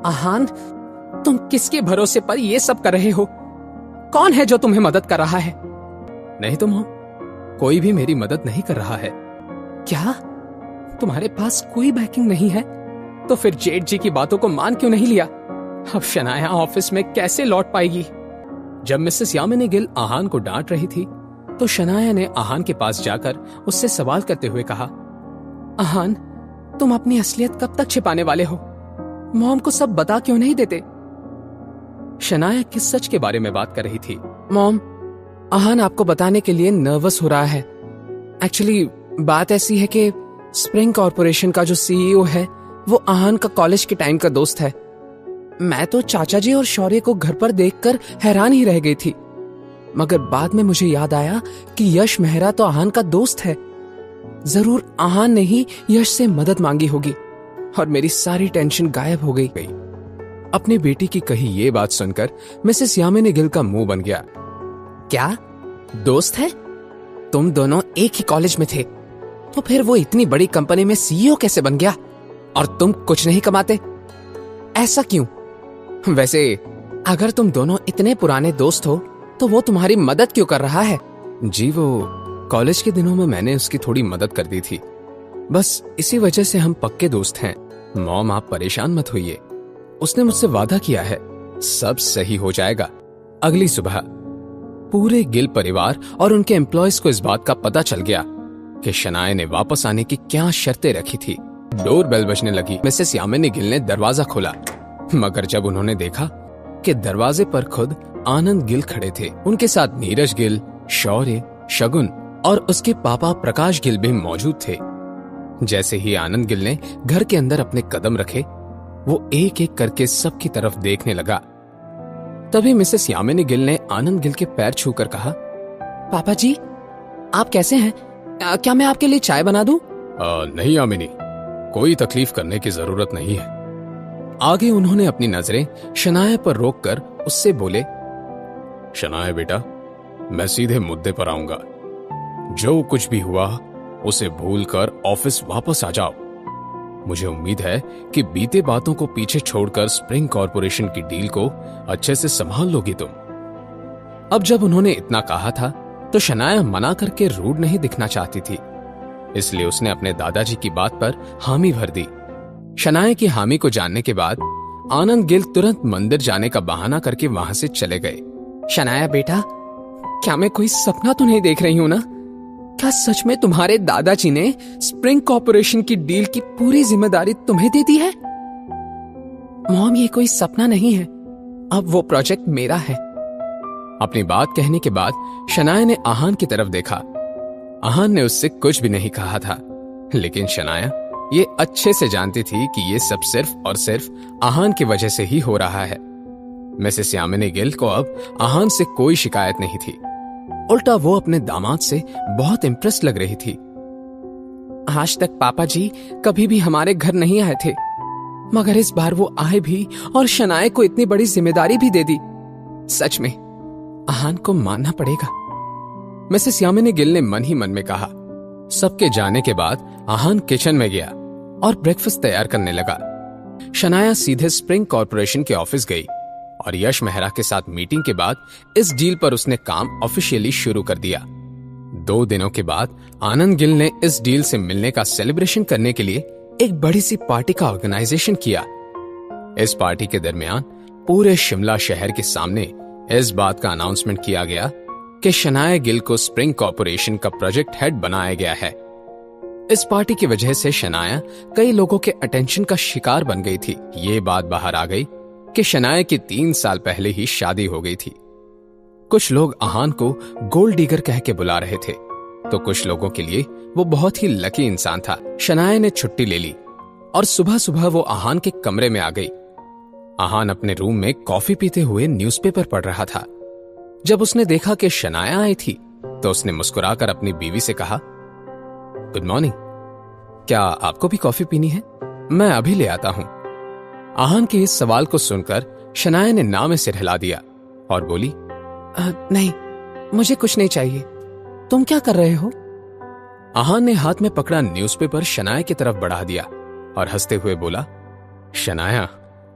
आहान, तुम किसके भरोसे पर ये सब कर रहे हो? कौन है जो तुम्हें मदद कर रहा है? नहीं तो मॉम, कोई भी मेरी मदद नहीं कर रहा है। क्या तुम्हारे पास कोई बैकिंग नहीं है? तो फिर जेठ जी की बातों को मान क्यों नहीं लिया? अब शनाया ऑफिस में कैसे लौट पाएगी? जब मिसेस यामिनी गिल आहान को डांट रही थी तो शनाया ने आहान के पास जाकर उससे सवाल करते हुए कहा, आहान, तुम अपनी असलियत कब तक छिपाने वाले हो? मॉम को सब बता क्यों नहीं देते? शनाया किस सच के बारे में बात कर रही थी? मॉम, आहान आपको बताने के लिए नर्वस हो रहा है। एक्चुअली बात ऐसी है कि स्प्रिंग कॉर्पोरेशन का जो सीईओ है वो आहान का कॉलेज के टाइम का दोस्त है। मैं तो चाचा जी और शौर्य को घर पर देखकर हैरान ही रह गई थी, मगर बाद में मुझे याद आया कि यश मेहरा तो आहान का दोस्त है। जरूर आहान ने ही यश से मदद मांगी होगी और मेरी सारी टेंशन गायब हो गई। अपनी बेटी की कही ये बात सुनकर मिसेस यामिनी गिल का मुंह बन गया। क्या दोस्त है? तुम दोनों एक ही कॉलेज में थे, तो फिर वो इतनी बड़ी कंपनी में सीईओ कैसे बन गया और तुम कुछ नहीं कमाते? ऐसा क्यों? वैसे अगर तुम दोनों इतने पुराने दोस्त हो तो वो तुम्हारी मदद क्यों कर रहा है? जी, वो कॉलेज के दिनों में मैंने उसकी थोड़ी मदद कर दी थी, बस इसी वजह से हम पक्के दोस्त हैं। मॉम, आप परेशान मत होइए, उसने मुझसे वादा किया है, सब सही हो जाएगा। अगली सुबह पूरे गिल परिवार और उनके एम्प्लॉयज को इस बात का पता चल गया कि शनाया ने वापस आने की क्या शर्तें रखी थी। डोर बेल बजने लगी। मिसेस यामिनी गिल ने दरवाजा खोला, मगर जब उन्होंने देखा कि दरवाजे पर खुद आनंद गिल खड़े थे, उनके साथ नीरज गिल, शौर्य, शगुन और उसके पापा प्रकाश गिल भी मौजूद थे। जैसे ही आनंद गिल ने घर के अंदर अपने कदम रखे, वो एक एक करके सबकी तरफ देखने लगा। तभी मिसेस यामिनी गिल ने आनंद गिल के पैर छूकर कहा, पापा जी, आप कैसे हैं? क्या मैं आपके लिए चाय बना दूं? नहीं यामिनी, कोई तकलीफ करने की जरूरत नहीं है। आगे उन्होंने अपनी नजरें शनाया पर रोककर उससे बोले, शनाया बेटा, मैं सीधे मुद्दे पर आऊंगा। जो कुछ भी हुआ उसे भूलकर ऑफिस वापस आ जाओ। मुझे उम्मीद है कि बीते बातों को पीछे छोड़कर स्प्रिंग कॉर्पोरेशन की डील को अच्छे से संभाल लोगी तुम। अब जब उन्होंने इतना कहा था तो शनाया मना करके रूड नहीं दिखना चाहती थी, इसलिए उसने अपने दादाजी की बात पर हामी भर दी। शनाया की हामी को जानने के बाद आनंद गिल तुरंत मंदिर जाने का बहाना करके वहां से चले गए। शनाया बेटा, क्या मैं कोई सपना तो नहीं देख रही हूं ना? क्या सच में तुम्हारे दादाजी ने स्प्रिंग कॉर्पोरेशन की डील की पूरी जिम्मेदारी तुम्हें दे दी है? मॉम, ये कोई सपना नहीं है, अब वो प्रोजेक्ट मेरा है। अपनी बात कहने के बाद शनाया ने आहान की तरफ देखा। आहान ने उससे कुछ भी नहीं कहा था, लेकिन शनाया ये अच्छे से जानती थी कि ये सब सिर्फ और सिर्फ आहान की वजह से ही हो रहा है। मिसेस यामिनी गिल को अब आहान से कोई शिकायत नहीं थी, उल्टा वो अपने दामाद से बहुत इम्प्रेस लग रही थी। आज तक पापा जी कभी भी हमारे घर नहीं आए थे, मगर इस बार वो आए भी और शनाया को इतनी बड़ी जिम्मेदारी भी दे दी। सच में आहान को मानना पड़ेगा, मिसेस यामिनी गिल ने मन ही मन में कहा। सबके जाने के बाद आहान किचन में गया और ब्रेकफास्ट तैयार करने लगा। शनाया सीधे स्प्रिंग कॉर्पोरेशन के ऑफिस गई और यश मेहरा के साथ मीटिंग के बाद इस डील पर उसने काम ऑफिशियली शुरू कर दिया। 2 दिनों के बाद आनंद गिल ने इस डील से मिलने का सेलिब्रेशन करने के लिए एक बड़ी सी पार्टी का ऑर्गेनाइजेशन किया। इस पार्टी के दरमियान पूरे शिमला शहर के सामने इस बात का अनाउंसमेंट किया गया कि शनाया गिल को स्प्रिंग कॉर्पोरेशन का प्रोजेक्ट हेड बनाया गया है। इस पार्टी की वजह से शनाया कई लोगों के अटेंशन का शिकार बन गई थी। ये बात बाहर आ गई कि शनाया की 3 साल पहले ही शादी हो गई थी। कुछ लोग आहान को गोल्ड डिगर कह के बुला रहे थे, तो कुछ लोगों के लिए वो बहुत ही लकी इंसान था। शनाया ने छुट्टी ले ली और सुबह सुबह वो आहान के कमरे में आ गई। आहान अपने रूम में कॉफी पीते हुए न्यूज़पेपर पढ़ रहा था। जब उसने देखा कि शनाया आई थी तो उसने मुस्कुराकर अपनी बीवी से कहा, गुड मॉर्निंग, क्या आपको भी कॉफी पीनी है? मैं अभी ले आता हूं। आहान के इस सवाल को सुनकर शनाया ने ना में सिर हिला दिया और बोली, नहीं, मुझे कुछ नहीं चाहिए। तुम क्या कर रहे हो? आहान ने हाथ में पकड़ा न्यूज़पेपर शनाया की तरफ बढ़ा दिया और हंसते हुए बोला, शनाया,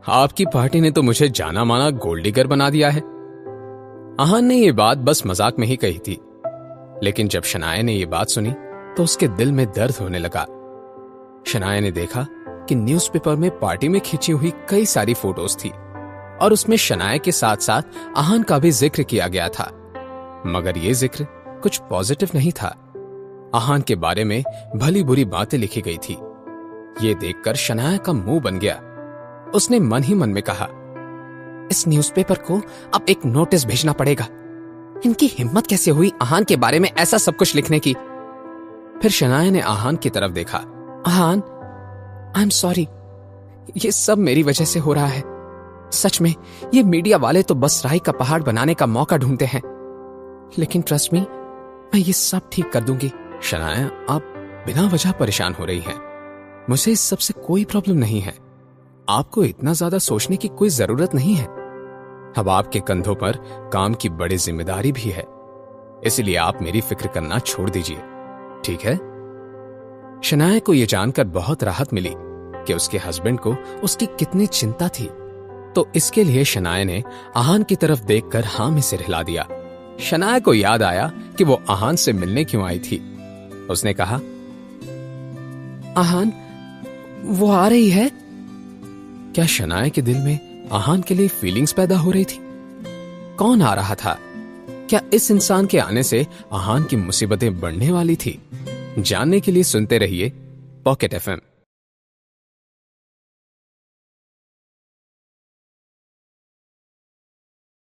आपकी पार्टी ने तो मुझे जाना माना गोल्ड डिगर बना दिया है। आहान ने यह बात बस मजाक में ही कही थी, लेकिन जब शनाया ने यह बात सुनी तो उसके दिल में दर्द होने लगा। शनाया ने देखा कि न्यूज़पेपर में पार्टी में खींची हुई कई सारी फोटोज थी और उसमें शनाया के साथ साथ आहान का भी जिक्र किया गया था, मगर यह जिक्र कुछ पॉजिटिव नहीं था। आहान के बारे में भली बुरी बातें लिखी गई थी। यह देखकर शनाया का मुंह बन गया। उसने मन ही मन में कहा, इस न्यूज़पेपर को अब एक नोटिस भेजना पड़ेगा। इनकी हिम्मत कैसे हुई आहान के बारे में ऐसा सब कुछ लिखने की। फिर शनाया ने आहान की तरफ देखा। आहान, आई एम सॉरी, ये सब मेरी वजह से हो रहा है। सच में ये मीडिया वाले तो बस राई का पहाड़ बनाने का मौका ढूंढते हैं, लेकिन ट्रस्ट मी, मैं ये सब ठीक कर दूंगी। शनाया, आप बिना वजह परेशान हो रही हैं। मुझे इस सब से कोई प्रॉब्लम नहीं है। आपको इतना ज्यादा सोचने की कोई जरूरत नहीं है। अब आपके कंधों पर काम की बड़ी जिम्मेदारी भी है, इसलिए आप मेरी फिक्र करना छोड़ दीजिए, ठीक है? शनाया को यह जानकर बहुत राहत मिली कि उसके हस्बैंड को उसकी कितनी चिंता थी, तो इसके लिए शनाया ने आहान की तरफ देखकर हां में सिर हिला दिया। शनाया को याद आया कि वो आहान से मिलने क्यों आई थी। उसने कहा, आहान, वो आ रही है? क्या शनाया के दिल में आहान के लिए फीलिंग्स पैदा हो रही थी? कौन आ रहा था? क्या इस इंसान के आने से आहान की मुसीबतें बढ़ने वाली थी? जानने के लिए सुनते रहिए पॉकेट FM।